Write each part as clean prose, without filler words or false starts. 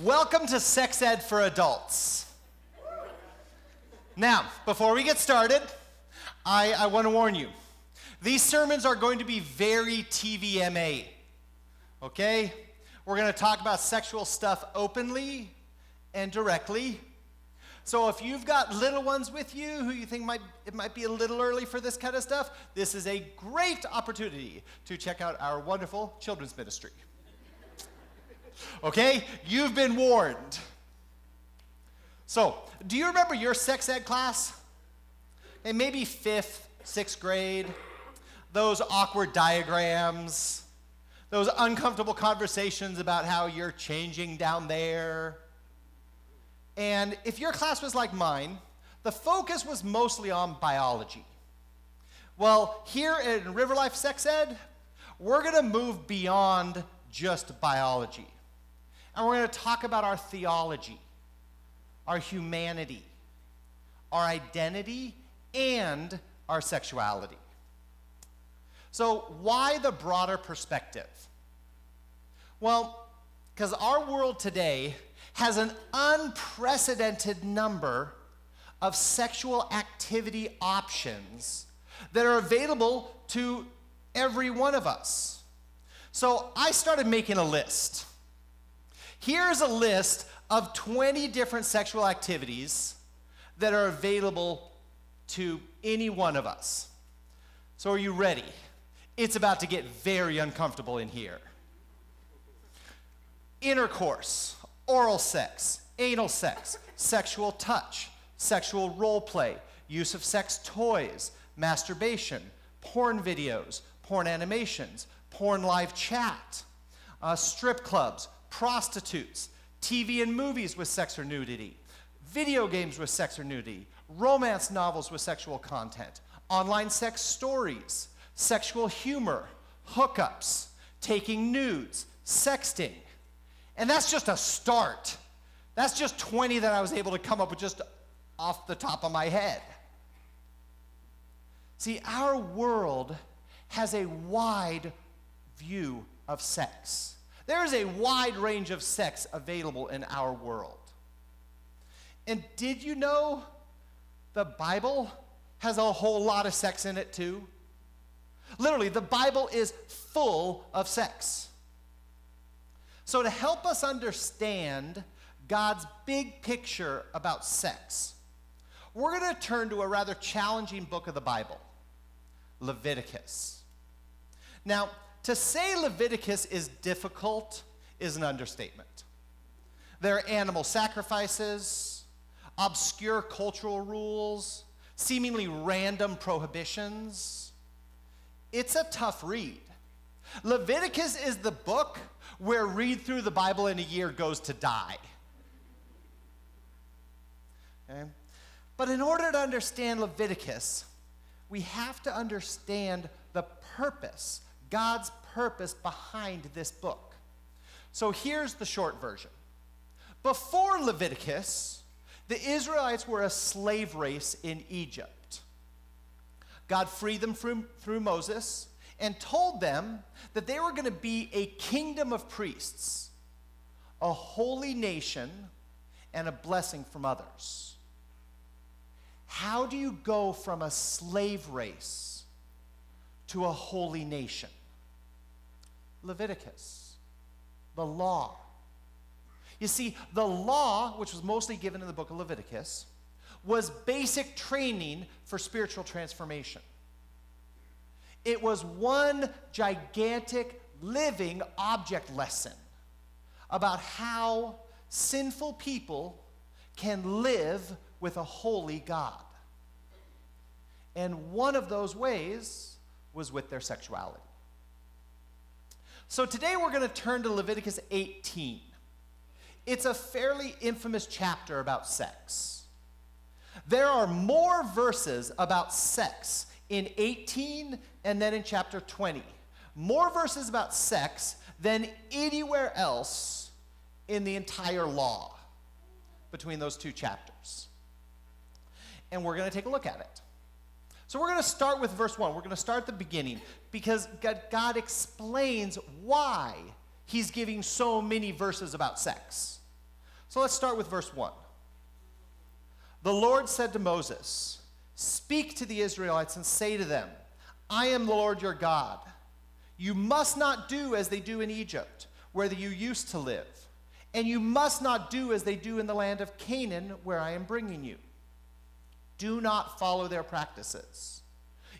Welcome to Sex Ed for Adults. Now, before we get started, I want to warn you. These sermons are going to be very TVMA, okay? We're going to talk about sexual stuff openly and directly. So if you've got little ones with you who you think it might be a little early for this kind of stuff, this is a great opportunity to check out our wonderful children's ministry. Okay? You've been warned. So, do you remember your sex ed class? Okay, maybe 5th, 6th grade. Those awkward diagrams. Those uncomfortable conversations about how you're changing down there. And if your class was like mine, the focus was mostly on biology. Well, here in River Life Sex Ed, we're going to move beyond just biology. And we're going to talk about our theology, our humanity, our identity, and our sexuality. So why the broader perspective? Well, because our world today has an unprecedented number of sexual activity options that are available to every one of us. So I started making a list. Here's a list of 20 different sexual activities that are available to any one of us. So are you ready? It's about to get very uncomfortable in here. Intercourse, oral sex, anal sex, sexual touch, sexual role play, use of sex toys, masturbation, porn videos, porn animations, porn live chat, strip clubs, prostitutes, TV and movies with sex or nudity, video games with sex or nudity, romance novels with sexual content, online sex stories, sexual humor, hookups, taking nudes, sexting. And that's just a start. That's just 20 that I was able to come up with just off the top of my head. See, our world has a wide view of sex. There is a wide range of sex available in our world. And did you know the Bible has a whole lot of sex in it too? Literally, the Bible is full of sex. So to help us understand God's big picture about sex, we're going to turn to a rather challenging book of the Bible, Leviticus. Now, to say Leviticus is difficult is an understatement. There are animal sacrifices, obscure cultural rules, seemingly random prohibitions. It's a tough read. Leviticus is the book where read through the Bible in a year goes to die. Okay? But in order to understand Leviticus, we have to understand the purpose, God's purpose behind this book. So here's the short version. Before Leviticus, the Israelites were a slave race in Egypt. God freed them through Moses and told them that they were going to be a kingdom of priests, a holy nation, and a blessing from others. How do you go from a slave race to a holy nation? Leviticus, the law. You see, the law, which was mostly given in the book of Leviticus, was basic training for spiritual transformation. It was one gigantic living object lesson about how sinful people can live with a holy God. And one of those ways was with their sexuality. So today we're going to turn to Leviticus 18. It's a fairly infamous chapter about sex. There are more verses about sex in 18 and then in chapter 20. More verses about sex than anywhere else in the entire law between those two chapters. And we're going to take a look at it. So we're going to start with verse 1. We're going to start at the beginning because God explains why he's giving so many verses about sex. So let's start with verse 1. The Lord said to Moses, "Speak to the Israelites and say to them, I am the Lord your God. You must not do as they do in Egypt, where you used to live. And you must not do as they do in the land of Canaan, where I am bringing you. Do not follow their practices.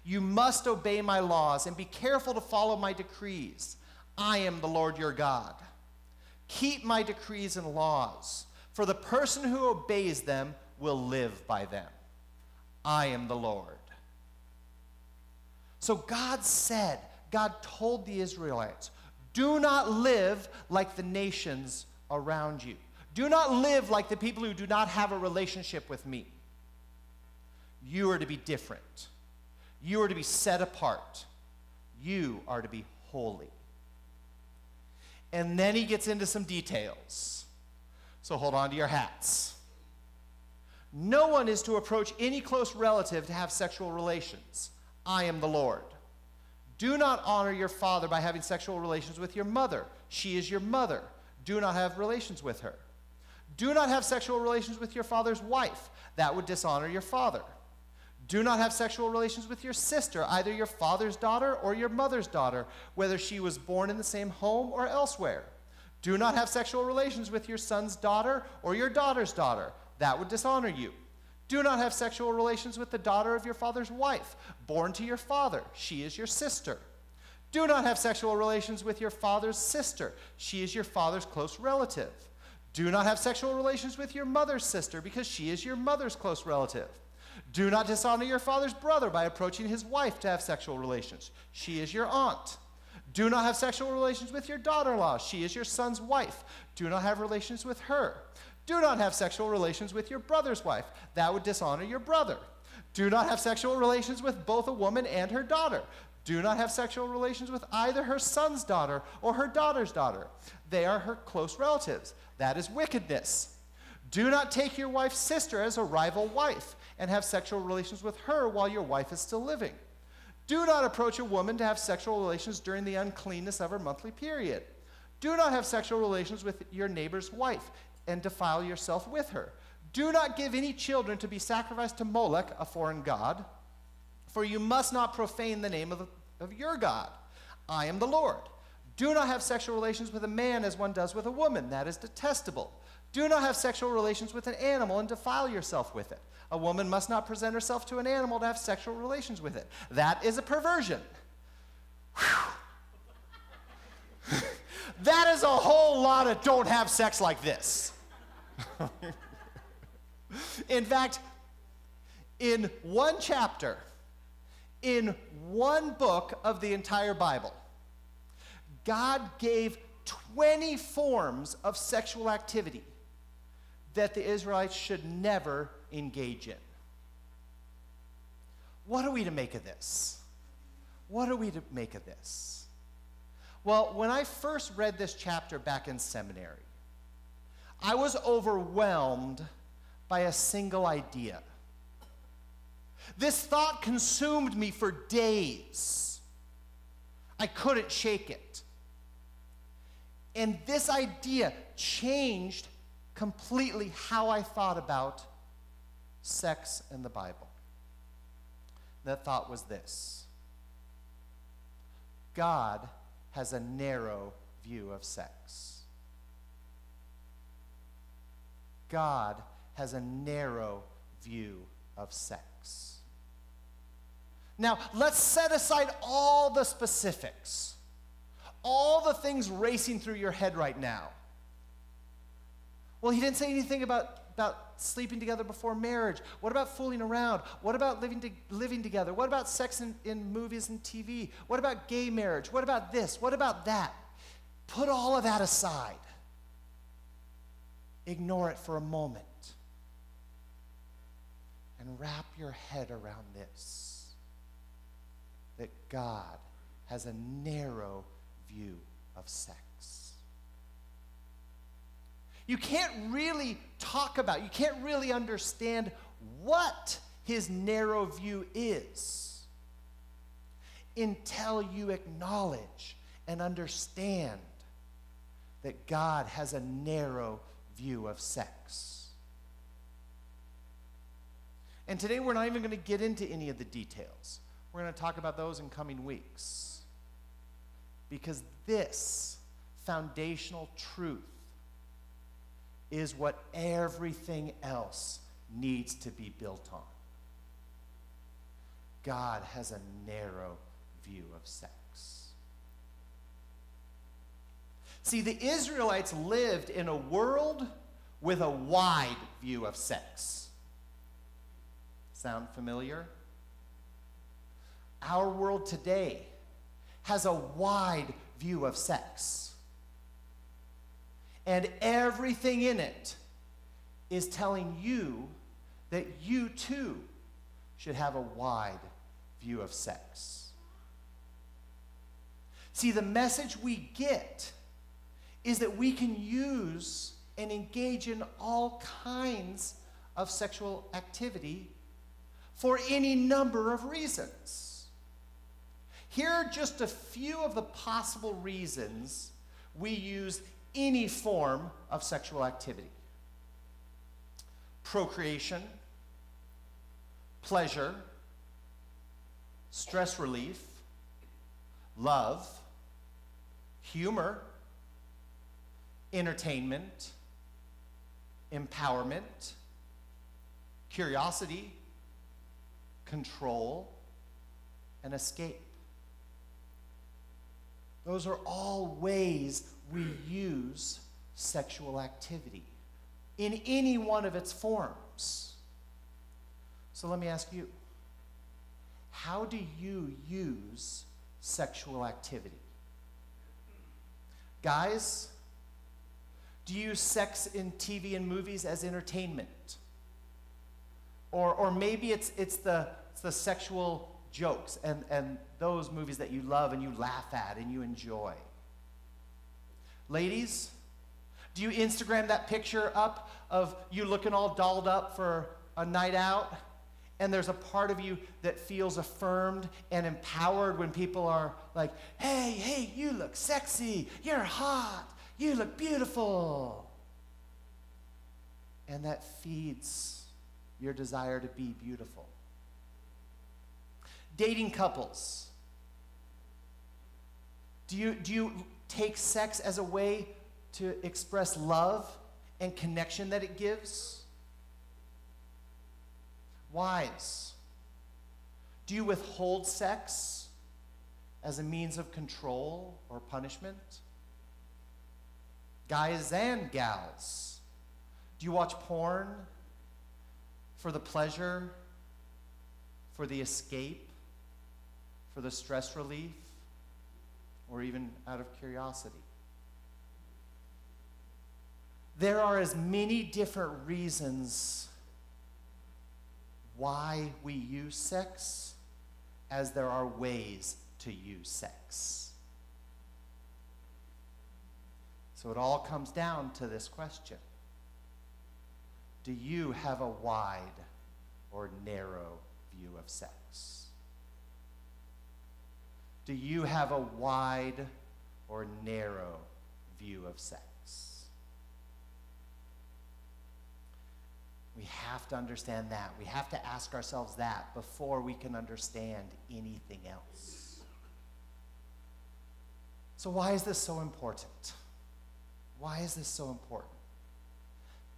You must obey my laws and be careful to follow my decrees. I am the Lord your God. Keep my decrees and laws, for the person who obeys them will live by them. I am the Lord." So God told the Israelites, do not live like the nations around you. Do not live like the people who do not have a relationship with me. You are to be different. You are to be set apart. You are to be holy. And then he gets into some details. So hold on to your hats. No one is to approach any close relative to have sexual relations. I am the Lord. Do not honor your father by having sexual relations with your mother. She is your mother. Do not have relations with her. Do not have sexual relations with your father's wife. That would dishonor your father. Do not have sexual relations with your sister, either your father's daughter or your mother's daughter, whether she was born in the same home or elsewhere. Do not have sexual relations with your son's daughter or your daughter's daughter. That would dishonor you. Do not have sexual relations with the daughter of your father's wife, born to your father. She is your sister. Do not have sexual relations with your father's sister. She is your father's close relative. Do not have sexual relations with your mother's sister, because she is your mother's close relative. Do not dishonor your father's brother by approaching his wife to have sexual relations. She is your aunt. Do not have sexual relations with your daughter-in-law. She is your son's wife. Do not have relations with her. Do not have sexual relations with your brother's wife. That would dishonor your brother. Do not have sexual relations with both a woman and her daughter. Do not have sexual relations with either her son's daughter or her daughter's daughter. They are her close relatives. That is wickedness. Do not take your wife's sister as a rival wife and have sexual relations with her while your wife is still living. Do not approach a woman to have sexual relations during the uncleanness of her monthly period. Do not have sexual relations with your neighbor's wife and defile yourself with her. Do not give any children to be sacrificed to Molech, a foreign god, for you must not profane the name of your God. I am the Lord. Do not have sexual relations with a man as one does with a woman. That is detestable. Do not have sexual relations with an animal and defile yourself with it. A woman must not present herself to an animal to have sexual relations with it. That is a perversion. That is a whole lot of don't have sex like this. In fact, in one chapter, in one book of the entire Bible, God gave 20 forms of sexual activity that the Israelites should never engage in. What are we to make of this? What are we to make of this? Well, when I first read this chapter back in seminary, I was overwhelmed by a single idea. This thought consumed me for days. I couldn't shake it. And this idea changed completely how I thought about sex in the Bible. That thought was this: God has a narrow view of sex. God has a narrow view of sex. Now, let's set aside all the specifics, all the things racing through your head right now. Well, he didn't say anything about sleeping together before marriage. What about fooling around? What about living together? What about sex in movies and TV? What about gay marriage? What about this? What about that? Put all of that aside. Ignore it for a moment. And wrap your head around this: that God has a narrow view of sex. You can't really you can't really understand what his narrow view is until you acknowledge and understand that God has a narrow view of sex. And today we're not even going to get into any of the details. We're going to talk about those in coming weeks. Because this foundational truth is what everything else needs to be built on. God has a narrow view of sex. See, the Israelites lived in a world with a wide view of sex. Sound familiar? Our world today has a wide view of sex. And everything in it is telling you that you too should have a wide view of sex. See, the message we get is that we can use and engage in all kinds of sexual activity for any number of reasons. Here are just a few of the possible reasons we use any form of sexual activity: procreation, pleasure, stress relief, love, humor, entertainment, empowerment, curiosity, control, and escape. Those are all ways we use sexual activity in any one of its forms. So let me ask you, how do you use sexual activity? Guys, do you use sex in TV and movies as entertainment? Or maybe it's the sexual jokes and those movies that you love and you laugh at and you enjoy. Ladies, do you Instagram that picture up of you looking all dolled up for a night out? And there's a part of you that feels affirmed and empowered when people are like, hey, you look sexy, you're hot, you look beautiful. And that feeds your desire to be beautiful. Dating couples. Do you take sex as a way to express love and connection that it gives? Wives, do you withhold sex as a means of control or punishment? Guys and gals, do you watch porn for the pleasure, for the escape, for the stress relief, or even out of curiosity? There are as many different reasons why we use sex as there are ways to use sex. So it all comes down to this question: do you have a wide or narrow view of sex? Do you have a wide or narrow view of sex? We have to understand that. We have to ask ourselves that before we can understand anything else. So why is this so important? Why is this so important?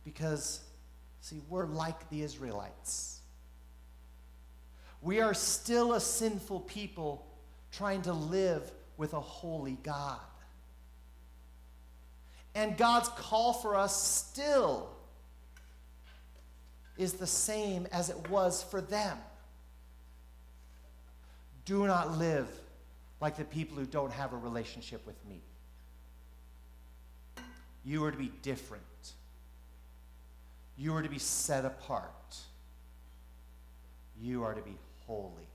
Because, see, we're like the Israelites. We are still a sinful people trying to live with a holy God. And God's call for us still is the same as it was for them. Do not live like the people who don't have a relationship with me. You are to be different. You are to be set apart. You are to be holy.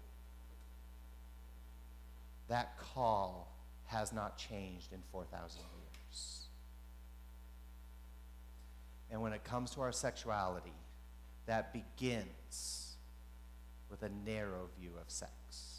That call has not changed in 4,000 years. And when it comes to our sexuality, that begins with a narrow view of sex.